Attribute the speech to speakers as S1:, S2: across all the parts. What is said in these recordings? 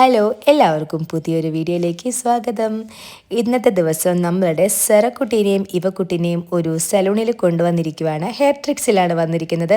S1: Hello എല്ലാവർക്കും പുതിയൊരു വീഡിയോയിലേക്ക് സ്വാഗതം. ഇന്നത്തെ ദിവസം നമ്മളുടെ സെറക്കുട്ടീനെയും ഇവക്കുട്ടീനെയും ഒരു സലൂണിൽ കൊണ്ടുവന്നിരിക്കുകയാണ്. ഹെയർ ട്രിക്സിലാണ് വന്നിരിക്കുന്നത്.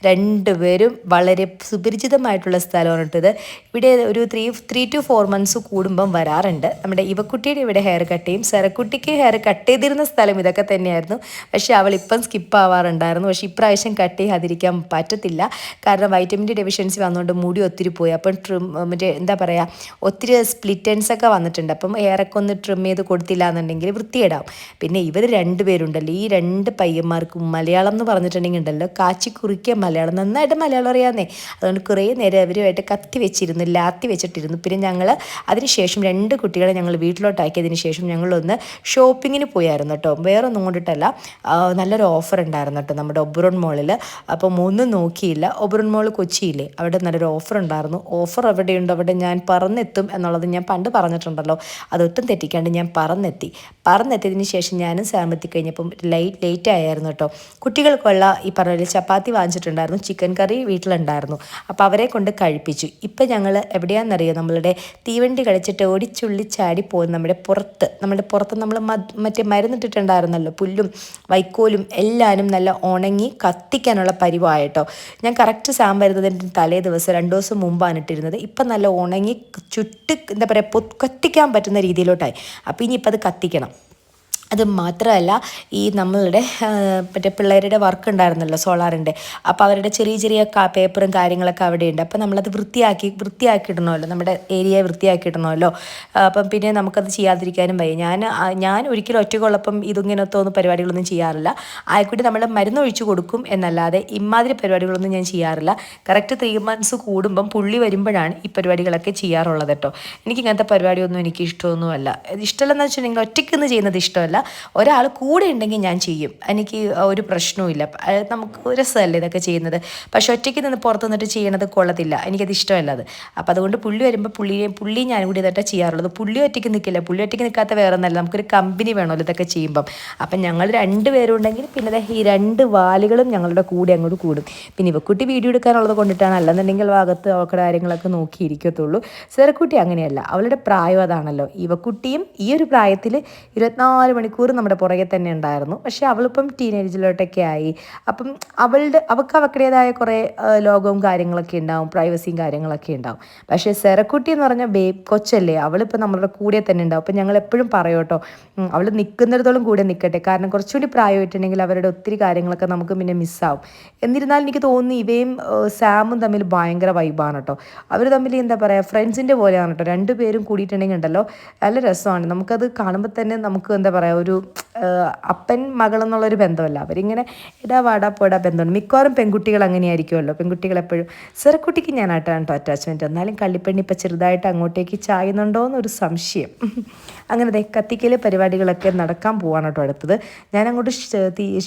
S1: രണ്ടുപേരും വളരെ സുപരിചിതമായിട്ടുള്ള സ്ഥലമാണ് ഇട്ടത്. ഇവിടെ ഒരു ത്രീ ടു 4 മന്ത്സ് കൂടുമ്പം വരാറുണ്ട്. നമ്മുടെ ഇവക്കുട്ടിയുടെ ഇവിടെ ഹെയർ കട്ട് ചെയ്യും. സെറക്കുട്ടിക്ക് ഹെയർ കട്ട് ചെയ്തിരുന്ന സ്ഥലം ഇതൊക്കെ തന്നെയായിരുന്നു. പക്ഷേ അവളിപ്പം സ്കിപ്പ് ആവാറുണ്ടായിരുന്നു. പക്ഷേ ഇപ്രാവശ്യം കട്ട് ചെയ്യാതിരിക്കാൻ പറ്റത്തില്ല. കാരണം വൈറ്റമിൻ ഡി ഡെഫിഷ്യൻസി വന്നുകൊണ്ട് മുടി ഒത്തിരി പോയി. അപ്പം മറ്റേ എന്താ പറയുക, ഒത്തിരി സ്പ്ലിറ്റൻസൊക്കെ വന്നിട്ടുണ്ട്. അപ്പം ഹെയറൊക്കെ ഒന്ന് ട്രിം ചെയ്ത് കൊടുത്തില്ല എന്നുണ്ടെങ്കിൽ വൃത്തിയിടാം. പിന്നെ ഇവർ രണ്ടുപേരുണ്ടല്ലോ, ഈ രണ്ട് പയ്യന്മാർക്കും മലയാളം എന്ന് പറഞ്ഞിട്ടുണ്ടെങ്കിൽ ഉണ്ടല്ലോ കാച്ചി കുറിക്കുക മലയാളം, നന്നായിട്ട് മലയാളം അറിയാമെന്നേ. അതുകൊണ്ട് കുറേ നേരം അവരുമായിട്ട് ലാത്തി വെച്ചിട്ടിരുന്നു. പിന്നെ ഞങ്ങൾ അതിനുശേഷം രണ്ട് കുട്ടികളെ ഞങ്ങൾ വീട്ടിലോട്ടാക്കിയതിന് ശേഷം ഞങ്ങളൊന്ന് ഷോപ്പിങ്ങിന് പോയായിരുന്നു കേട്ടോ. വേറെ ഒന്നും കൊണ്ടിട്ടല്ല, നല്ലൊരു ഓഫർ ഉണ്ടായിരുന്നു കേട്ടോ നമ്മുടെ ഒബ്രോൺ മോളിൽ. അപ്പം ഒന്നും നോക്കിയില്ല. ഒബ്രോൺ മോൾ കൊച്ചിയില്ലേ, അവിടെ നല്ലൊരു ഓഫർ ഉണ്ടായിരുന്നു. ഓഫർ എവിടെയുണ്ട് അവിടെ ഞാൻ പറന്നെത്തും എന്നുള്ളത് ഞാൻ പണ്ട് പറഞ്ഞിട്ടുണ്ടല്ലോ. അതൊട്ടും തെറ്റിക്കാണ്ട് ഞാൻ പറന്നെത്തിയതിന് ശേഷം ഞാനും സാമെത്തി കഴിഞ്ഞപ്പം ലേറ്റ് ആയിരുന്നു കേട്ടോ. കുട്ടികൾക്കുള്ള ഈ പറഞ്ഞ ചപ്പാത്തി വാങ്ങിച്ചിട്ടുണ്ടായിരുന്നു, ചിക്കൻ കറി വീട്ടിലുണ്ടായിരുന്നു. അപ്പോൾ അവരെ കൊണ്ട് കഴിപ്പിച്ചു. ഇപ്പം ഞങ്ങൾ എവിടെയാണെന്നറിയോ, നമ്മളുടെ തീവണ്ടി കളിച്ചിട്ട് ഓടിച്ചുള്ളി ചാടി പോകുന്ന നമ്മുടെ പുറത്ത് നമ്മൾ മറ്റേ മരുന്നിട്ടിട്ടുണ്ടായിരുന്നല്ലോ, പുല്ലും വൈക്കോലും എല്ലാവരും നല്ല ഉണങ്ങി കത്തിക്കാനുള്ള പരിവായിട്ടോ. ഞാൻ കറക്റ്റ് വരുന്നതിൻ്റെ തലേ ദിവസം 2 ദിവസം മുമ്പാണ് ഇട്ടിരുന്നത്. ഇപ്പം നല്ല ഉണങ്ങി ചുട്ട് എന്താ പറയുക കത്തിക്കാൻ പറ്റുന്ന രീതിയിലോട്ടായി. അപ്പോൾ ഇനിയിപ്പോൾ അത് കത്തിക്കണം. അത് മാത്രമല്ല, ഈ നമ്മളുടെ മറ്റേ പിള്ളേരുടെ വർക്ക് ഉണ്ടായിരുന്നല്ലോ സോളാറിൻ്റെ, അപ്പോൾ അവരുടെ ചെറിയ ചെറിയ പേപ്പറും കാര്യങ്ങളൊക്കെ അവിടെയുണ്ട്. അപ്പോൾ നമ്മളത് വൃത്തിയാക്കിയിടണമല്ലോ, നമ്മുടെ ഏരിയ വൃത്തിയാക്കിയിടണമല്ലോ. അപ്പം പിന്നെ നമുക്കത് ചെയ്യാതിരിക്കാനും വയ്യ. ഞാൻ ഒരിക്കലും ഒറ്റക്കുള്ളപ്പം ഇതിങ്ങനത്തെ ഒന്നും പരിപാടികളൊന്നും ചെയ്യാറില്ല. ആയിക്കൂട്ടി നമ്മൾ മരുന്നൊഴിച്ച് കൊടുക്കും എന്നല്ലാതെ ഇമാതിരി പരിപാടികളൊന്നും ഞാൻ ചെയ്യാറില്ല. കറക്റ്റ് 3 മന്ത്സ് കൂടുമ്പം പുള്ളി വരുമ്പോഴാണ് ഈ പരിപാടികളൊക്കെ ചെയ്യാറുള്ളത് കേട്ടോ. എനിക്കിങ്ങനത്തെ പരിപാടിയൊന്നും എനിക്ക് ഇഷ്ടമൊന്നുമല്ല. ഇഷ്ടമല്ലെന്ന് വെച്ചിട്ടുണ്ടെങ്കിൽ ഒറ്റയ്ക്കൊന്നും ചെയ്യുന്നത് ഇഷ്ടമല്ല. ഒരാൾ കൂടെ ഉണ്ടെങ്കിൽ ഞാൻ ചെയ്യും, എനിക്ക് ഒരു പ്രശ്നവുമില്ല. നമുക്ക് രസമല്ലേ ഇതൊക്കെ ചെയ്യുന്നത്. പക്ഷെ ഒറ്റയ്ക്ക് നിന്ന് പുറത്ത് നിന്നിട്ട് ചെയ്യണത് കൊള്ളത്തില്ല, എനിക്കത് ഇഷ്ടമല്ല അത്. അപ്പോൾ അതുകൊണ്ട് പുള്ളി വരുമ്പോൾ പുള്ളി ഞാനും കൂടി ഇതൊക്കെ ചെയ്യാറുള്ളത്. പുള്ളി ഒറ്റയ്ക്ക് നിൽക്കില്ല. പുള്ളി ഒറ്റയ്ക്ക് നിൽക്കാത്ത വേറെ ഒന്നല്ല, നമുക്കൊരു കമ്പനി വേണമല്ലോ ഇതൊക്കെ ചെയ്യുമ്പം. അപ്പം ഞങ്ങൾ 2 പേരും ഉണ്ടെങ്കിൽ പിന്നെ ഈ 2 വാലുകളും ഞങ്ങളുടെ കൂടെ അങ്ങോട്ട് കൂടും. പിന്നെ ഇവക്കുട്ടി വീഡിയോ എടുക്കാനുള്ളത് കൊണ്ടിട്ടാണ്, അല്ലെന്നുണ്ടെങ്കിൽ ഭാഗത്ത് അവരുടെ കാര്യങ്ങളൊക്കെ നോക്കിയിരിക്കത്തുള്ളൂ. സെറക്കുട്ടി അങ്ങനെയല്ല, അവളുടെ പ്രായം അതാണല്ലോ. ഇവക്കുട്ടിയും ഈ ഒരു പ്രായത്തിൽ 24 മണിക്കൂർ നമ്മുടെ പുറകെ തന്നെ ഉണ്ടായിരുന്നു. പക്ഷേ അവളിപ്പം ടീനേജിലോട്ടൊക്കെ ആയി. അപ്പം അവൾക്ക് അവരുടേതായ കുറേ ലോകവും കാര്യങ്ങളൊക്കെ ഉണ്ടാവും, പ്രൈവസിയും കാര്യങ്ങളൊക്കെ ഉണ്ടാവും. പക്ഷേ സെറക്കുട്ടി എന്ന് പറഞ്ഞാൽ കൊച്ചല്ലേ, അവളിപ്പോൾ നമ്മളുടെ കൂടെ തന്നെ ഉണ്ടാവും. അപ്പം ഞങ്ങൾ എപ്പോഴും പറയും കേട്ടോ, അവൾ നിൽക്കുന്നിടത്തോളം കൂടെ നിൽക്കട്ടെ. കാരണം കുറച്ചുകൂടി പ്രായമായിട്ടുണ്ടെങ്കിൽ അവരുടെ ഒത്തിരി കാര്യങ്ങളൊക്കെ നമുക്ക് പിന്നെ മിസ്സാവും. എന്നിരുന്നാലും എനിക്ക് തോന്നുന്നു ഇവയും സാമും തമ്മിൽ ഭയങ്കര വൈബാണ് കേട്ടോ. അവർ തമ്മിൽ എന്താ പറയുക, ഫ്രണ്ട്സിൻ്റെ പോലെയാണ് കേട്ടോ. 2 പേരും കൂടിയിട്ടുണ്ടെങ്കിൽ ഉണ്ടല്ലോ നല്ല രസമാണ്. നമുക്കത് കാണുമ്പോൾ തന്നെ നമുക്ക് എന്താ പറയുക, ഒരു അപ്പൻ മകളെന്നുള്ളൊരു ബന്ധമല്ല, അവരിങ്ങനെ ഇടാ പോടാ ബന്ധമാണ്. മിക്കവാറും പെൺകുട്ടികൾ അങ്ങനെയായിരിക്കുമല്ലോ. പെൺകുട്ടികൾ എപ്പോഴും സെറക്കുട്ടിക്ക് ഞാനായിട്ടാണ് കേട്ടോ അറ്റാച്ച്മെൻറ്റ്. എന്നാലും കള്ളിപ്പെണ്ണി ഇപ്പം ചെറുതായിട്ട് അങ്ങോട്ടേക്ക് ചായുന്നുണ്ടോ എന്നൊരു സംശയം. അങ്ങനെ കത്തിക്കൽ പരിപാടികളൊക്കെ നടക്കാൻ പോവാണ് കേട്ടോ അടുത്തത്. ഞാനങ്ങോട്ട്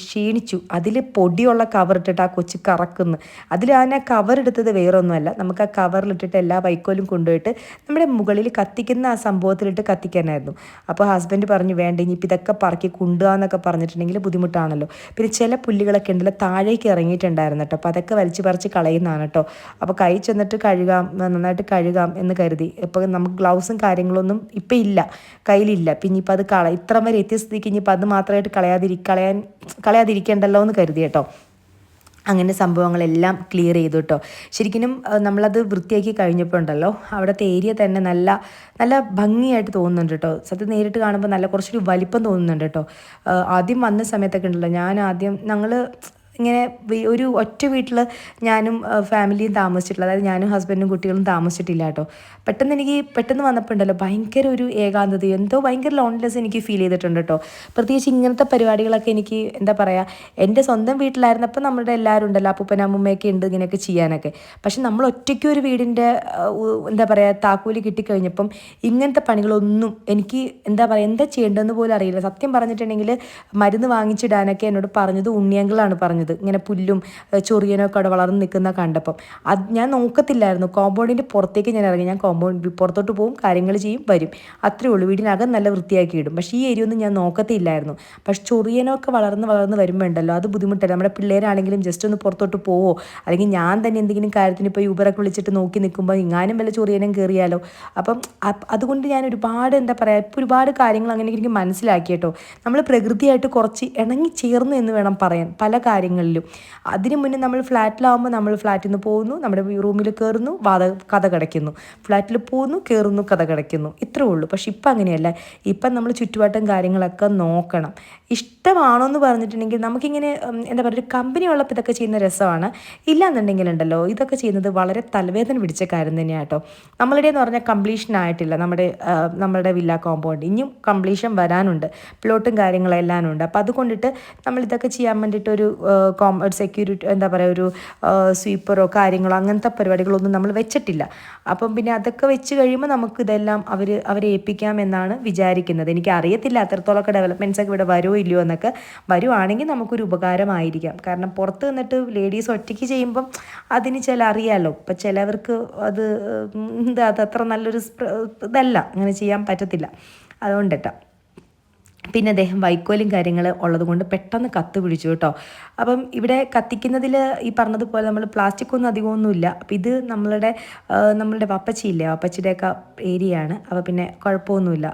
S1: ക്ഷീണിച്ചു. അതിൽ പൊടിയുള്ള കവർ ഇട്ടിട്ട് ആ കൊച്ചു കറക്കുന്നു. അതിൽ ആ കവർ എടുത്തത് വേറൊന്നുമല്ല, നമുക്ക് ആ കവറിലിട്ടിട്ട് എല്ലാ വൈക്കോലും കൊണ്ടുപോയിട്ട് നമ്മുടെ മുകളിൽ കത്തിക്കുന്ന ആ സംഭവത്തിലിട്ട് കത്തിക്കാനായിരുന്നു. അപ്പോൾ ഹസ്ബൻഡ് പറഞ്ഞു വേണ്ട, ഇനിയിപ്പോൾ ഇതൊക്കെ പറക്കി കൊണ്ടുപോകാന്നൊക്കെ പറഞ്ഞിട്ടുണ്ടെങ്കിൽ ബുദ്ധിമുട്ടാണല്ലോ. പിന്നെ ചില പുല്ലുകളൊക്കെ ഉണ്ടല്ലോ താഴേക്ക് ഇറങ്ങിയിട്ടുണ്ടായിരുന്നു കേട്ടോ. അപ്പോൾ അതൊക്കെ വലിച്ചു പറിച്ച് കളയുന്നതാണ് കേട്ടോ. അപ്പോൾ കൈ ചെന്നിട്ട് നന്നായിട്ട് കഴുകാം എന്ന് കരുതി. ഇപ്പോൾ നമുക്ക് ഗ്ലൗസും കാര്യങ്ങളൊന്നും ഇപ്പം ഇല്ല, കയ്യിലില്ല. പിന്നെ ഇപ്പം അത് ഇത്ര വരെ എത്തിയ സ്ഥിതിക്ക് ഇനിയിപ്പോൾ അത് മാത്രമായിട്ട് കളയാതിരിക്കേണ്ടല്ലോ എന്ന് കരുതി കേട്ടോ. അങ്ങനെ സംഭവങ്ങളെല്ലാം ക്ലിയർ ചെയ്തു കേട്ടോ. ശരിക്കും നമ്മളത് വൃത്തിയാക്കി കഴിഞ്ഞപ്പോൾ ഉണ്ടല്ലോ, അവിടുത്തെ ഏരിയ തന്നെ നല്ല നല്ല ഭംഗിയായിട്ട് തോന്നുന്നുണ്ട് കേട്ടോ. സത്യം നേരിട്ട് കാണുമ്പോൾ നല്ല കുറച്ചൊരു വലിപ്പം തോന്നുന്നുണ്ട് കേട്ടോ. ആദ്യം വന്ന സമയത്തൊക്കെ ഉണ്ടല്ലോ, ഞങ്ങൾ ഇങ്ങനെ ഒരു ഒറ്റ വീട്ടിൽ ഞാനും ഫാമിലിയും താമസിച്ചിട്ടില്ല. അതായത് ഞാനും ഹസ്ബൻഡും കുട്ടികളും താമസിച്ചിട്ടില്ല കേട്ടോ. പെട്ടെന്ന് വന്നപ്പോൾ ഉണ്ടല്ലോ ഭയങ്കര ഒരു ഏകാന്തത, എന്തോ ഭയങ്കര ലോൺലിനെസ് എനിക്ക് ഫീൽ ചെയ്തിട്ടുണ്ട് കേട്ടോ. പ്രത്യേകിച്ച് ഇങ്ങനത്തെ പരിപാടികളൊക്കെ എനിക്ക് എന്താ പറയുക, എൻ്റെ സ്വന്തം വീട്ടിലായിരുന്നപ്പോൾ നമ്മുടെ എല്ലാവരും ഉണ്ടല്ലോ, അപ്പൂപ്പൻ അമ്മൂമ്മയൊക്കെ ഉണ്ട് ഇങ്ങനെയൊക്കെ ചെയ്യാനൊക്കെ. പക്ഷെ നമ്മൾ ഒറ്റയ്ക്ക് ഒരു വീടിൻ്റെ എന്താ പറയുക താക്കോല് കിട്ടിക്കഴിഞ്ഞപ്പം ഇങ്ങനത്തെ പണികളൊന്നും എനിക്ക് എന്താ ചെയ്യേണ്ടതെന്ന് പോലും അറിയില്ല. സത്യം പറഞ്ഞിട്ടുണ്ടെങ്കിൽ മരുന്ന് വാങ്ങിച്ചിടാനൊക്കെ എന്നോട് പറഞ്ഞത് ഉണ്ണിയങ്കളാണ് പറഞ്ഞത്. പറഞ്ഞത്, ഇങ്ങനെ പുല്ലും ചൊറിയനൊക്കെ അവിടെ വളർന്ന് നിൽക്കുന്ന കണ്ടപ്പം. അത് ഞാൻ നോക്കത്തില്ലായിരുന്നു. കോമ്പൗണ്ടിൻ്റെ പുറത്തേക്ക് ഞാൻ ഇറങ്ങി. ഞാൻ കോമ്പൗണ്ട് പുറത്തോട്ട് പോകും, കാര്യങ്ങൾ ചെയ്യും, വരും, അത്രേ ഉള്ളൂ. വീടിനകം നല്ല വൃത്തിയാക്കി ഇടും. പക്ഷേ ഈ ഏരിയ ഒന്നും ഞാൻ നോക്കത്തില്ലായിരുന്നു. പക്ഷെ ചൊറിയനൊക്കെ വളർന്ന് വരുമ്പോൾ ഉണ്ടല്ലോ, അത് ബുദ്ധിമുട്ടല്ല. നമ്മുടെ പിള്ളേരാണെങ്കിലും ജസ്റ്റ് ഒന്ന് പുറത്തോട്ട് പോവോ, അല്ലെങ്കിൽ ഞാൻ തന്നെ എന്തെങ്കിലും കാര്യത്തിന് ഇപ്പോൾ യൂബറൊക്കെ വിളിച്ചിട്ട് നോക്കി നിൽക്കുമ്പോൾ ഇങ്ങാനും വല്ല ചൊറിയനും കയറിയാലോ. അപ്പം അതുകൊണ്ട് ഞാൻ ഒരുപാട് എന്താ പറയുക, ഇപ്പോൾ ഒരുപാട് കാര്യങ്ങൾ അങ്ങനെ എനിക്ക് മനസ്സിലാക്കി കേട്ടോ. നമ്മൾ പ്രകൃതിയായിട്ട് കുറച്ച് ഇണങ്ങി ചേർന്നു എന്ന് വേണം പറയാൻ പല കാര്യങ്ങളിലും. അതിന് മുന്നേ നമ്മൾ ഫ്ലാറ്റിലാവുമ്പോൾ നമ്മൾ ഫ്ലാറ്റിൽ നിന്ന് പോകുന്നു, നമ്മുടെ റൂമിൽ കയറുന്നു, കഥ കിടക്കുന്നു, ഫ്ലാറ്റിൽ പോകുന്നു, കയറുന്നു, കഥ കിടക്കുന്നു, ഇത്രേ ഉള്ളൂ. പക്ഷെ ഇപ്പം അങ്ങനെയല്ല. ഇപ്പം നമ്മൾ ചുറ്റുവട്ടം കാര്യങ്ങളൊക്കെ നോക്കണം. ഇഷ്ടമാണോ എന്ന് പറഞ്ഞിട്ടുണ്ടെങ്കിൽ നമുക്കിങ്ങനെ എന്താ പറയുക, ഒരു കമ്പനി ഉള്ളപ്പോൾ ഇതൊക്കെ ചെയ്യുന്ന രസമാണ്. ഇല്ലാന്നുണ്ടെങ്കിലുണ്ടല്ലോ ഇതൊക്കെ ചെയ്യുന്നത് വളരെ തലവേദന പിടിച്ച കാര്യം തന്നെയാണ് കേട്ടോ. നമ്മളുടെ എന്ന് പറഞ്ഞാൽ കംപ്ലീഷൻ ആയിട്ടില്ല നമ്മുടെ വില്ല കോമ്പൗണ്ട്. ഇനിയും കംപ്ലീഷൻ വരാനുണ്ട്, പ്ലോട്ടും കാര്യങ്ങളെല്ലാം ഉണ്ട്. അപ്പോൾ അതുകൊണ്ടിട്ട് നമ്മൾ ഇതൊക്കെ ചെയ്യാൻ വേണ്ടിയിട്ടൊരു സെക്യൂരിറ്റി എന്താ പറയുക, ഒരു സ്വീപ്പറോ കാര്യങ്ങളോ അങ്ങനത്തെ പരിപാടികളൊന്നും നമ്മൾ വെച്ചിട്ടില്ല. അപ്പം പിന്നെ അതൊക്കെ വെച്ച് കഴിയുമ്പോൾ നമുക്കിതെല്ലാം അവരെ ഏൽപ്പിക്കാമെന്നാണ് വിചാരിക്കുന്നത്. എനിക്ക് അറിയത്തില്ല അത്രത്തോളമൊക്കെ ഡെവലപ്മെൻറ്റ്സൊക്കെ ഇവിടെ വരുമോ ഇല്ലയോ എന്നൊക്കെ. വരുവാണെങ്കിൽ നമുക്കൊരു ഉപകാരമായിരിക്കാം. കാരണം പുറത്ത് നിന്നിട്ട് ലേഡീസ് ഒറ്റയ്ക്ക് ചെയ്യുമ്പം അതിന് അറിയാമല്ലോ, ഇപ്പം ചിലവർക്ക് അത് അത്ര നല്ലൊരു ഇതല്ല, അങ്ങനെ ചെയ്യാൻ പറ്റത്തില്ല. അതുകൊണ്ടിട്ടാ. പിന്നെ അദ്ദേഹം വൈക്കോലും കാര്യങ്ങൾ ഉള്ളത് കൊണ്ട് പെട്ടെന്ന് കത്ത് പിടിച്ചു കേട്ടോ. അപ്പം ഇവിടെ കത്തിക്കുന്നതിൽ ഈ പറഞ്ഞതുപോലെ നമ്മൾ പ്ലാസ്റ്റിക് ഒന്നും അധികമൊന്നുമില്ല. അപ്പം ഇത് നമ്മളുടെ വപ്പച്ചിയില്ലേ, വപ്പച്ചിയുടെയൊക്കെ ഏരിയയാണ്. അപ്പോൾ പിന്നെ കുഴപ്പമൊന്നുമില്ല.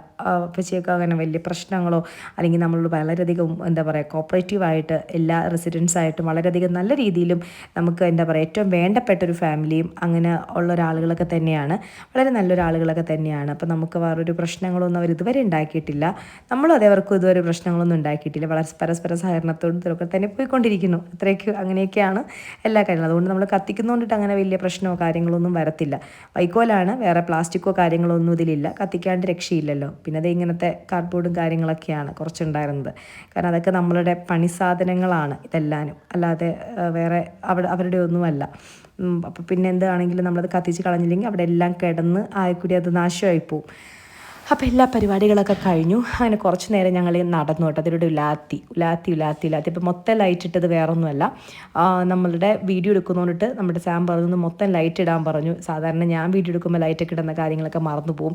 S1: വപ്പച്ചിയൊക്കെ അങ്ങനെ വലിയ പ്രശ്നങ്ങളോ അല്ലെങ്കിൽ നമ്മളോട് വളരെയധികം എന്താ പറയുക, കോപ്പറേറ്റീവായിട്ട് എല്ലാ റെസിഡൻസായിട്ടും വളരെയധികം നല്ല രീതിയിലും നമുക്ക് എന്താ പറയുക, ഏറ്റവും വേണ്ടപ്പെട്ട ഒരു ഫാമിലിയും അങ്ങനെ ഉള്ള ഒരാളുകളൊക്കെ തന്നെയാണ്. വളരെ നല്ലൊരാളുകളൊക്കെ തന്നെയാണ്. അപ്പോൾ നമുക്ക് വേറൊരു പ്രശ്നങ്ങളൊന്നും അവർ ഇതുവരെ ഉണ്ടാക്കിയിട്ടില്ല. നമ്മളും അതേവർക്കും ഇതുവരെ പ്രശ്നങ്ങളൊന്നും ഉണ്ടാക്കിയിട്ടില്ല. വളരെ പരസ്പര സഹകരണത്തോടും ഇതൊക്കെ തന്നെ പോയിക്കൊണ്ടിരിക്കുന്നു. അങ്ങനെയൊക്കെയാണ് എല്ലാ കാര്യങ്ങളും. അതുകൊണ്ട് നമ്മൾ കത്തിക്കുന്നതുകൊണ്ടിട്ട് അങ്ങനെ വലിയ പ്രശ്നമോ കാര്യങ്ങളൊന്നും വരത്തില്ല. വൈക്കോലാണ്, വേറെ പ്ലാസ്റ്റിക്കോ കാര്യങ്ങളോ ഒന്നും ഇതിലില്ല. കത്തിക്കാണ്ട് രക്ഷയില്ലല്ലോ. പിന്നെ അത് ഇങ്ങനത്തെ കാർഡ്ബോർഡും കാര്യങ്ങളൊക്കെയാണ് കുറച്ചുണ്ടായിരുന്നത്. കാരണം അതൊക്കെ നമ്മളുടെ പണി സാധനങ്ങളാണ് ഇതെല്ലാനും, അല്ലാതെ വേറെ അവരുടെ ഒന്നുമല്ല. അപ്പോൾ പിന്നെ എന്താണെങ്കിലും നമ്മളത് കത്തിച്ച് കളഞ്ഞില്ലെങ്കിൽ അവിടെ എല്ലാം കിടന്ന് ആയിക്കൂടി അത് നാശമായി പോവും. അപ്പോൾ എല്ലാ പരിപാടികളൊക്കെ കഴിഞ്ഞു. അങ്ങനെ കുറച്ച് നേരം ഞങ്ങൾ നടന്നു കേട്ടോ. അതിലൂടെ ഉലാത്തി. ഇപ്പോൾ മൊത്തം ലൈറ്റ് ഇട്ടത് വേറൊന്നുമല്ല, നമ്മളുടെ വീഡിയോ എടുക്കുന്നതുകൊണ്ടിട്ട് നമ്മുടെ സാം പറഞ്ഞു മൊത്തം ലൈറ്റ് ഇടാൻ പറഞ്ഞു. സാധാരണ ഞാൻ വീഡിയോ എടുക്കുമ്പോൾ ലൈറ്റൊക്കെ ഇടുന്ന കാര്യങ്ങളൊക്കെ മറന്നു പോകും.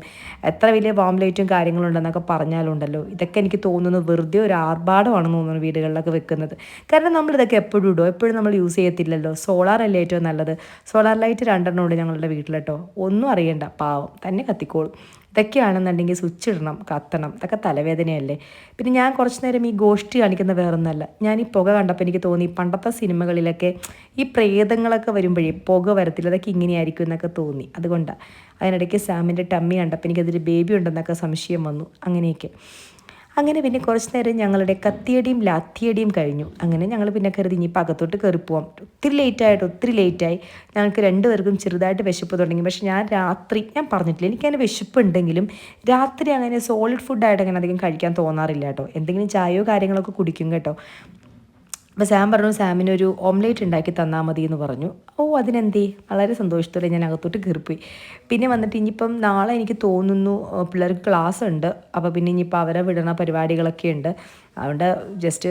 S1: എത്ര വലിയ ബോംബ് ലൈറ്റും കാര്യങ്ങളുണ്ടെന്നൊക്കെ പറഞ്ഞാലുണ്ടല്ലോ, ഇതൊക്കെ എനിക്ക് തോന്നുന്നു വെറുതെ ഒരു ആർഭാടമാണെന്ന് തോന്നുന്നു വീടുകളിലൊക്കെ വെക്കുന്നത്. കാരണം നമ്മളിതൊക്കെ എപ്പോഴും ഇടുമോ, എപ്പോഴും നമ്മൾ യൂസ് ചെയ്യത്തില്ലല്ലോ. സോളാറല്ലേ ഏറ്റവും നല്ലത്. സോളാർ ലൈറ്റ് 2 ഉണ്ട് ഞങ്ങളുടെ വീട്ടിൽ കേട്ടോ. ഒന്നും അറിയണ്ട, പാവം തന്നെ കത്തിക്കോളും. ഇതൊക്കെയാണെന്നുണ്ടെങ്കിൽ സ്വിച്ച് ഇടണം, കത്തണം, ഇതൊക്കെ തലവേദനയല്ലേ. പിന്നെ ഞാൻ കുറച്ച് നേരം ഈ ഗോഷ്ടി കാണിക്കുന്ന വേറൊന്നല്ല. ഞാൻ ഈ പുക കണ്ടപ്പോൾ എനിക്ക് തോന്നി പണ്ടത്തെ സിനിമകളിലൊക്കെ ഈ പ്രേതങ്ങളൊക്കെ വരുമ്പോഴേ പുക വരത്തില്ല, അതൊക്കെ ഇങ്ങനെയായിരിക്കും എന്നൊക്കെ തോന്നി. അതുകൊണ്ടാണ്. അതിനിടയ്ക്ക് സാമിൻ്റെ ടമ്മി കണ്ടപ്പോൾ എനിക്കതൊരു ബേബി ഉണ്ടെന്നൊക്കെ സംശയം വന്നു. അങ്ങനെ പിന്നെ കുറച്ച് നേരം ഞങ്ങളുടെ കത്തിയടിയും ലാത്തിയടിയും കഴിഞ്ഞു. അങ്ങനെ ഞങ്ങൾ പിന്നെ കരുതി ഇനിയിപ്പോൾ അകത്തോട്ട് കയറി പോവാം. ഒത്തിരി ലേറ്റായി. ഞങ്ങൾക്ക് 2 പേർക്കും ചെറുതായിട്ട് വിശപ്പ് തുടങ്ങി. പക്ഷെ ഞാൻ പറഞ്ഞിട്ടില്ല, എനിക്കതിന് വിശപ്പുണ്ടെങ്കിലും രാത്രി അങ്ങനെ സോളിഡ് ഫുഡായിട്ട് അങ്ങനെ അധികം കഴിക്കാൻ തോന്നാറില്ല കേട്ടോ. എന്തെങ്കിലും ചായയോ കാര്യങ്ങളൊക്കെ കുടിക്കും കേട്ടോ. അപ്പോൾ സാം പറഞ്ഞു സാമിനൊരു ഓംലേറ്റ് ഉണ്ടാക്കി തന്നാൽ മതി എന്ന് പറഞ്ഞു. അതിനെന്തേ, വളരെ സന്തോഷത്തോടെ ഞാൻ അകത്തോട്ട് കയറിപ്പോയി. പിന്നെ വന്നിട്ട് ഇനിയിപ്പം നാളെ എനിക്ക് തോന്നുന്നു പിള്ളേർക്ക് ക്ലാസ് ഉണ്ട്. അപ്പോൾ പിന്നെ ഇനിയിപ്പോൾ അവരെ വിടണ പരിപാടികളൊക്കെ ഉണ്ട്. അതുകൊണ്ട് ജസ്റ്റ്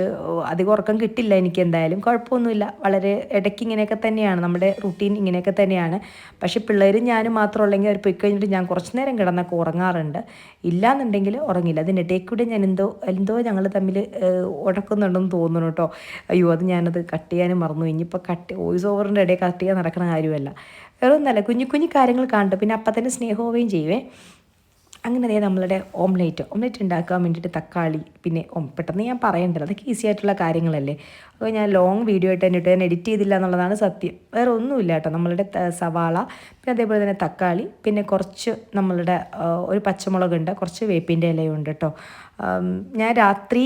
S1: അധികം ഉറക്കം കിട്ടില്ല എനിക്ക്. എന്തായാലും കുഴപ്പമൊന്നുമില്ല. വളരെ ഇടയ്ക്ക് ഇങ്ങനെയൊക്കെ തന്നെയാണ്, നമ്മുടെ റുട്ടീൻ ഇങ്ങനെയൊക്കെ തന്നെയാണ്. പക്ഷേ പിള്ളേരും ഞാനും മാത്രമുള്ളെങ്കിൽ അവർ പോയി കഴിഞ്ഞിട്ട് ഞാൻ കുറച്ച് നേരം കിടന്നൊക്കെ ഉറങ്ങാറുണ്ട്. ഇല്ലയെന്നുണ്ടെങ്കിൽ ഉറങ്ങില്ല. അതിനിടയിൽ കൂടെ ഞാൻ എന്തോ ഞങ്ങൾ തമ്മിൽ ഉടക്കുന്നുണ്ടെന്ന് തോന്നുന്നു കേട്ടോ. അയ്യോ, ഞാനത് കട്ട് ചെയ്യാനും മറന്നു. ഇനിയിപ്പോൾ വോയിസ് ഓവറിൻ്റെ ഇടയിൽ കട്ട് ചെയ്യാൻ നടക്കുന്ന കാര്യമല്ല, വേറെ ഒന്നല്ല. കുഞ്ഞു കാര്യങ്ങൾ കാണും. പിന്നെ അപ്പം തന്നെ സ്നേഹോവയും ചെയ്യുവേ. അങ്ങനെ നമ്മളുടെ ഓംലേറ്റ് ഉണ്ടാക്കാൻ വേണ്ടിയിട്ട് തക്കാളി, പിന്നെ പെട്ടെന്ന് ഞാൻ പറയണ്ടല്ലോ, അതൊക്കെ ഈസി ആയിട്ടുള്ള കാര്യങ്ങളല്ലേ. അപ്പോൾ ഞാൻ ലോങ് വീഡിയോ ആയിട്ട് തന്നെ ഞാൻ എഡിറ്റ് ചെയ്തില്ല എന്നുള്ളതാണ് സത്യം. വേറെ ഒന്നുമില്ല കേട്ടോ. നമ്മളുടെ സവാള, പിന്നെ അതേപോലെ തന്നെ തക്കാളി, പിന്നെ കുറച്ച് നമ്മളുടെ ഒരു പച്ചമുളകുണ്ട്, കുറച്ച് വേപ്പിൻ്റെ ഇലയുണ്ട് കേട്ടോ. ഞാൻ രാത്രി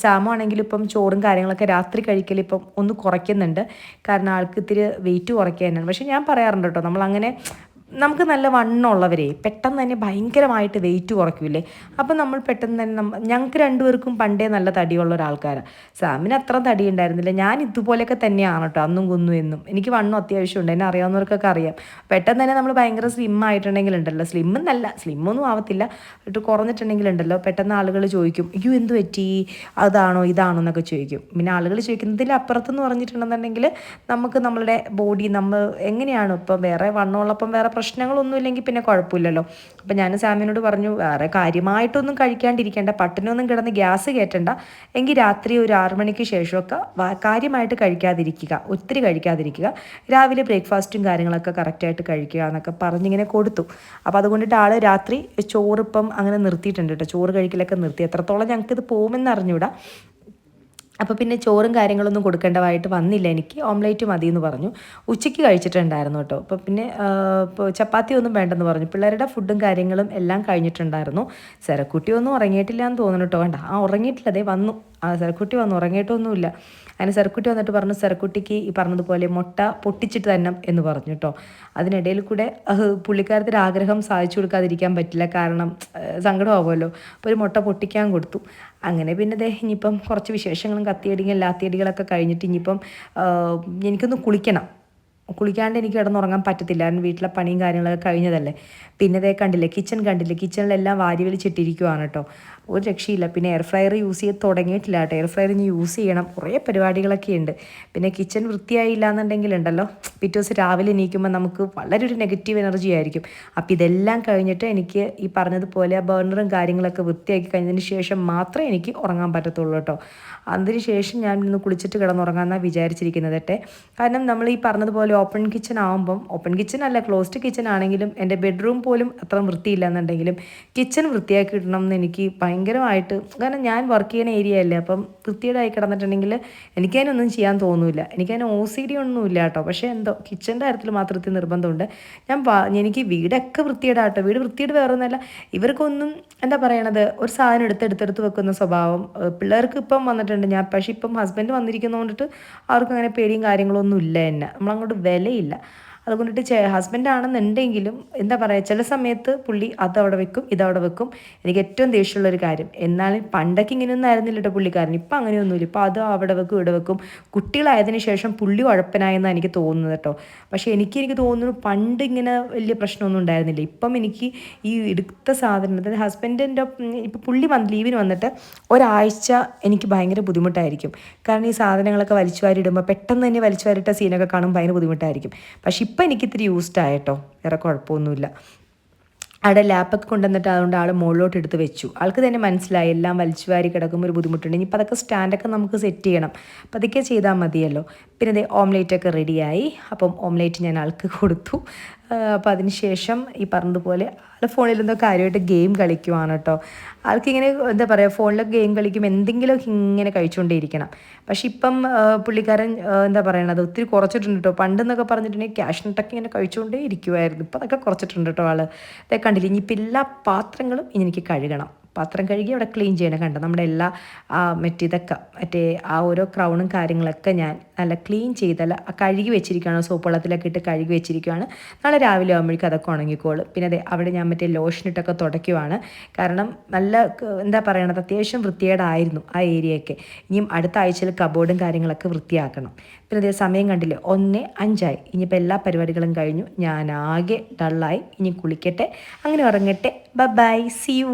S1: സാമാണെങ്കിലും ഇപ്പം ചോറും കാര്യങ്ങളൊക്കെ രാത്രി കഴിക്കലിപ്പം ഒന്ന് കുറയ്ക്കുന്നുണ്ട്. കാരണം ആൾക്ക് ഇത്തിരി വെയിറ്റ് കുറയ്ക്കാനാണ്. പക്ഷേ ഞാൻ പറയാറുണ്ട് കേട്ടോ, നമ്മളങ്ങനെ നമുക്ക് നല്ല വണ്ണമുള്ളവരെ പെട്ടെന്ന് തന്നെ ഭയങ്കരമായിട്ട് വെയിറ്റ് കുറയ്ക്കൂലേ. അപ്പം നമ്മൾ പെട്ടെന്ന് തന്നെ ഞങ്ങൾക്ക് രണ്ടുപേർക്കും പണ്ടേ നല്ല തടിയുള്ള ഒരാൾക്കാരാണ്. സാമിന് അത്ര തടി ഉണ്ടായിരുന്നില്ല. ഞാൻ ഇതുപോലെയൊക്കെ തന്നെയാണ് കേട്ടോ, അന്നും കുന്നും എന്നും. എനിക്ക് വണ്ണം അത്യാവശ്യമുണ്ട്, എന്നെ അറിയാവുന്നവർക്കൊക്കെ അറിയാം. പെട്ടെന്ന് തന്നെ നമ്മൾ ഭയങ്കര സ്ലിം ആയിട്ടുണ്ടെങ്കിലുണ്ടല്ലോ, സ്ലിമ്മൊന്നും ആവത്തില്ല, ഇട്ട് കുറഞ്ഞിട്ടുണ്ടെങ്കിലുണ്ടല്ലോ പെട്ടെന്ന് ആളുകൾ ചോദിക്കും, അയ്യോ എന്ത് പറ്റി, അതാണോ ഇതാണോ എന്നൊക്കെ ചോദിക്കും. പിന്നെ ആളുകൾ ചോദിക്കുന്നതിൽ അപ്പുറത്തെന്ന് പറഞ്ഞിട്ടുണ്ടെന്നുണ്ടെങ്കിൽ നമുക്ക് നമ്മളുടെ ബോഡി നമ്മൾ എങ്ങനെയാണ് ഇപ്പം വേറെ വണ്ണമുള്ളപ്പം വേറെ പ്രശ്നങ്ങളൊന്നും ഇല്ലെങ്കിൽ പിന്നെ കുഴപ്പമില്ലല്ലോ. അപ്പം ഞാൻ സാമിനോട് പറഞ്ഞു, വേറെ കാര്യമായിട്ടൊന്നും കഴിക്കാണ്ടിരിക്കേണ്ട, പട്ടിനൊന്നും കിടന്ന് ഗ്യാസ് കയറ്റണ്ട, എങ്കിൽ രാത്രി ഒരു 6 മണിക്ക് ശേഷമൊക്കെ കാര്യമായിട്ട് കഴിക്കാതിരിക്കുക, ഒത്തിരി കഴിക്കാതിരിക്കുക, രാവിലെ ബ്രേക്ക്ഫാസ്റ്റും കാര്യങ്ങളൊക്കെ കറക്റ്റായിട്ട് കഴിക്കുക എന്നൊക്കെ പറഞ്ഞിങ്ങനെ കൊടുത്തു. അപ്പോൾ അതുകൊണ്ടിട്ട് ആൾ രാത്രി ചോറിപ്പം അങ്ങനെ നിർത്തിയിട്ടുണ്ട് കേട്ടോ, ചോറ് കഴിക്കലൊക്കെ നിർത്തി. എത്രത്തോളം ഞങ്ങൾക്കിത് പോകുമെന്ന് അറിഞ്ഞൂടാ. അപ്പോൾ പിന്നെ ചോറും കാര്യങ്ങളൊന്നും കൊടുക്കേണ്ടതായിട്ട് വന്നില്ല, എനിക്ക് ഓംലേറ്റ് മതി എന്ന് പറഞ്ഞു. ഉച്ചയ്ക്ക് കഴിച്ചിട്ടുണ്ടായിരുന്നു കേട്ടോ. അപ്പോൾ പിന്നെ ഇപ്പോൾ ചപ്പാത്തി ഒന്നും വേണ്ടെന്ന് പറഞ്ഞു. പിള്ളേരുടെ ഫുഡും കാര്യങ്ങളും എല്ലാം കഴിഞ്ഞിട്ടുണ്ടായിരുന്നു. സെറക്കുട്ടി ഉറങ്ങിയിട്ടില്ല എന്ന് തോന്നുന്നു കേട്ടോ. വേണ്ട, ഉറങ്ങിയിട്ടില്ല, അതേ വന്നു. സെറക്കുട്ടി വന്നു, ഉറങ്ങിയിട്ടൊന്നുമില്ല. അതിന് സെറക്കുട്ടി വന്നിട്ട് പറഞ്ഞു, സെറക്കുട്ടിക്ക് ഈ പറഞ്ഞതുപോലെ മുട്ട പൊട്ടിച്ചിട്ട് തന്നെ എന്ന് പറഞ്ഞു കേട്ടോ. അതിനിടയിൽ കൂടെ പുള്ളിക്കാരത്തിൻ്റെ ആഗ്രഹം സാധിച്ചു കൊടുക്കാതിരിക്കാൻ പറ്റില്ല, കാരണം സങ്കടമാവുമല്ലോ. അപ്പോൾ ഒരു മുട്ട പൊട്ടിക്കാൻ കൊടുത്തു. അങ്ങനെ പിന്നെ ഇനിയിപ്പം കുറച്ച് വിശേഷങ്ങളും കത്തിയടിയും ലാത്തിയടികളൊക്കെ കഴിഞ്ഞിട്ട് ഇനിയിപ്പം എനിക്കൊന്ന് കുളിക്കാണ്ട് എനിക്ക് കിടന്നുറങ്ങാൻ പറ്റത്തില്ല, കാരണം വീട്ടിലെ പണിയും കാര്യങ്ങളൊക്കെ കഴിഞ്ഞതല്ലേ. പിന്നെ കണ്ടില്ലേ, കിച്ചണിലെല്ലാം വാരി വലിച്ചിട്ടിരിക്കുവാണ് കേട്ടോ, ഒരു രക്ഷയില്ല. പിന്നെ എയർ ഫ്രയർ യൂസ് ചെയ്ത് തുടങ്ങിയിട്ടില്ല കേട്ടോ, എയർ ഫ്രയർ ഇനി യൂസ് ചെയ്യണം, കുറേ പരിപാടികളൊക്കെ ഉണ്ട്. പിന്നെ കിച്ചൺ വൃത്തിയായില്ല എന്നുണ്ടെങ്കിലുണ്ടല്ലോ, പിറ്റേ ദിവസം രാവിലെ എണീക്കുമ്പോൾ നമുക്ക് വളരെ ഒരു നെഗറ്റീവ് എനർജി ആയിരിക്കും. അപ്പോൾ ഇതെല്ലാം കഴിഞ്ഞിട്ട് എനിക്ക് ഈ പറഞ്ഞതുപോലെ ബർണറും കാര്യങ്ങളൊക്കെ വൃത്തിയാക്കി കഴിഞ്ഞതിന് ശേഷം മാത്രമേ എനിക്ക് ഉറങ്ങാൻ പറ്റത്തുള്ളൂ കേട്ടോ. അതിന് ശേഷം ഞാൻ ഇന്ന് കുളിച്ചിട്ട് കിടന്നുറങ്ങാമെന്നാണ് വിചാരിച്ചിരിക്കുന്നത് കേട്ടെ. കാരണം നമ്മൾ ഈ പറഞ്ഞതുപോലെ ഓപ്പൺ കിച്ചൺ ആകുമ്പം, ഓപ്പൺ കിച്ചൺ അല്ല ക്ലോസ്ഡ് കിച്ചൺ ആണെങ്കിലും എൻ്റെ ബെഡ്റൂം പോലും അത്ര വൃത്തിയില്ല എന്നുണ്ടെങ്കിലും കിച്ചൺ വൃത്തിയാക്കി ഇടണം എന്ന് എനിക്ക് ഭയങ്കരമായിട്ട്, കാരണം ഞാൻ വർക്ക് ചെയ്യുന്ന ഏരിയ അല്ലേ, അപ്പം വൃത്തിയേടായി കിടന്നിട്ടുണ്ടെങ്കിൽ എനിക്കതിനൊന്നും ചെയ്യാൻ തോന്നില്ല. എനിക്കതിന് OCD ഒന്നുമില്ല കേട്ടോ, പക്ഷേ എന്തോ കിച്ചൻ്റെ കാര്യത്തിൽ മാത്രത്തിൽ നിർബന്ധമുണ്ട്. എനിക്ക് വീടൊക്കെ വൃത്തിയേടാട്ടോ, വീട് വൃത്തിയേട് വേറെ ഒന്നുമല്ല, ഇവർക്കൊന്നും എന്താ പറയണത്, ഒരു സാധനം എടുത്തെടുത്ത് വെക്കുന്ന സ്വഭാവം പിള്ളേർക്ക് ഇപ്പം വന്നിട്ടുണ്ട്. പക്ഷേ ഇപ്പം ഹസ്ബൻഡ് വന്നിരിക്കുന്നതുകൊണ്ടിട്ട് അവർക്ക് അങ്ങനെ പേടിയും കാര്യങ്ങളൊന്നും ഇല്ല, എന്നെ നമ്മളങ്ങോട്ട് വിലയില്ല. അതുകൊണ്ടിട്ട് ഹസ്ബൻഡ് ആണെന്നുണ്ടെങ്കിലും എന്താ പറയുക, ചില സമയത്ത് പുള്ളി അതവിടെ വെക്കും ഇതവിടെ വെക്കും. എനിക്ക് ഏറ്റവും ദേഷ്യമുള്ളൊരു കാര്യം, എന്നാലും പണ്ടൊക്കെ ഇങ്ങനെയൊന്നും ആയിരുന്നില്ല കേട്ടോ പുള്ളിക്കാരൻ, ഇപ്പം അങ്ങനെയൊന്നുമില്ല. ഇപ്പം അത് അവിടെ വെക്കും ഇവിടെ വെക്കും. കുട്ടികളായതിനു ശേഷം പുള്ളി ഉഴപ്പനായെന്നാണ് എനിക്ക് തോന്നുന്നത് കേട്ടോ. പക്ഷേ എനിക്ക് തോന്നുന്നു പണ്ട് ഇങ്ങനെ വലിയ പ്രശ്നമൊന്നും ഉണ്ടായിരുന്നില്ല. ഇപ്പം എനിക്ക് ഈ എടുത്ത സാധനം, അതായത് ഹസ്ബൻഡിൻ്റെ ഇപ്പം പുള്ളി ലീവിന് വന്നിട്ട് ഒരാഴ്ച എനിക്ക് ഭയങ്കര ബുദ്ധിമുട്ടായിരിക്കും. കാരണം ഈ സാധനങ്ങളൊക്കെ വലിച്ചു വാരി ഇടുമ്പോൾ പെട്ടെന്ന് തന്നെ വലിച്ചു വാരിട്ട സീനൊക്കെ കാണുമ്പോൾ ഭയങ്കര ബുദ്ധിമുട്ടായിരിക്കും. പക്ഷെ ഇപ്പം എനിക്കിത്തിരി യൂസ്ഡ് ആയിട്ടോ, വേറെ കുഴപ്പമൊന്നുമില്ല. അവിടെ ലാപ്പൊക്കെ കൊണ്ടുവന്നിട്ട് അതുകൊണ്ട് ആൾ മുകളിലോട്ട് എടുത്ത് വെച്ചു. ആൾക്ക് തന്നെ മനസ്സിലായി എല്ലാം വലിച്ചു വാരി കിടക്കുമ്പോൾ ഒരു ബുദ്ധിമുട്ടുണ്ട്. ഇനിയിപ്പോൾ അതൊക്കെ സ്റ്റാൻഡൊക്കെ നമുക്ക് സെറ്റ് ചെയ്യണം, അപ്പോൾ അതൊക്കെ ചെയ്താൽ മതിയല്ലോ. പിന്നെ ഓംലേറ്റൊക്കെ റെഡിയായി. അപ്പം ഓംലേറ്റ് ഞാൻ ആൾക്ക് കൊടുത്തു. അപ്പോൾ അതിന് ശേഷം ഈ പറഞ്ഞതുപോലെ ആൾ ഫോണിൽ എന്തോ കാര്യമായിട്ട് ഗെയിം കളിക്കുവാണ് കേട്ടോ. ആൾക്കിങ്ങനെ എന്താ പറയുക, ഫോണിലൊക്കെ ഗെയിം കളിക്കുമ്പോൾ എന്തെങ്കിലുമൊക്കെ ഇങ്ങനെ കഴിച്ചുകൊണ്ടേയിരിക്കണം. പക്ഷെ ഇപ്പം പുള്ളിക്കാരൻ എന്താ പറയണത്, ഒത്തിരി കുറച്ചിട്ടുണ്ട് കേട്ടോ. പണ്ടെന്നൊക്കെ പറഞ്ഞിട്ടുണ്ടെങ്കിൽ ക്യാഷ് നട്ടൊക്കെ ഇങ്ങനെ കഴിച്ചുകൊണ്ടേ ഇരിക്കുമായിരുന്നു. ഇപ്പം അതൊക്കെ കുറച്ചിട്ടുണ്ട് കേട്ടോ ആൾ. അതൊക്കെ കണ്ടില്ല. ഇനിയിപ്പോൾ എല്ലാ പാത്രങ്ങളും ഇനി എനിക്ക് കഴുകണം. പാത്രം കഴുകി അവിടെ ക്ലീൻ ചെയ്യണം. കണ്ടോ, നമ്മുടെ എല്ലാ മറ്റേ ആ ഓരോ ക്രൗണും കാര്യങ്ങളൊക്കെ ഞാൻ നല്ല ക്ലീൻ ചെയ്തല്ല കഴുകി വെച്ചിരിക്കുകയാണ്, സോപ്പ് വെള്ളത്തിലൊക്കെ ഇട്ട് കഴുകി വെച്ചിരിക്കുകയാണ്. നാളെ രാവിലെ ആകുമ്പോഴേക്കും അതൊക്കെ ഉണങ്ങിക്കോളും. പിന്നെ അവിടെ ഞാൻ മറ്റേ ലോഷനിട്ടൊക്കെ തുടയ്ക്കുവാണ്, കാരണം നല്ല എന്താ പറയണത്, അത്യാവശ്യം വൃത്തികേടായിരുന്നു ആ ഏരിയയൊക്കെ. ഇനിയും അടുത്ത ആഴ്ചയിൽ കബോർഡും കാര്യങ്ങളൊക്കെ വൃത്തിയാക്കണം. പിന്നെ സമയം കണ്ടില്ലേ, 1:05. ഇനിയിപ്പോൾ എല്ലാ പരിപാടികളും കഴിഞ്ഞു, ഞാൻ ആകെ ഡള്ളായി. ഇനി കുളിക്കട്ടെ, അങ്ങനെ ഉറങ്ങട്ടെ. By, see you.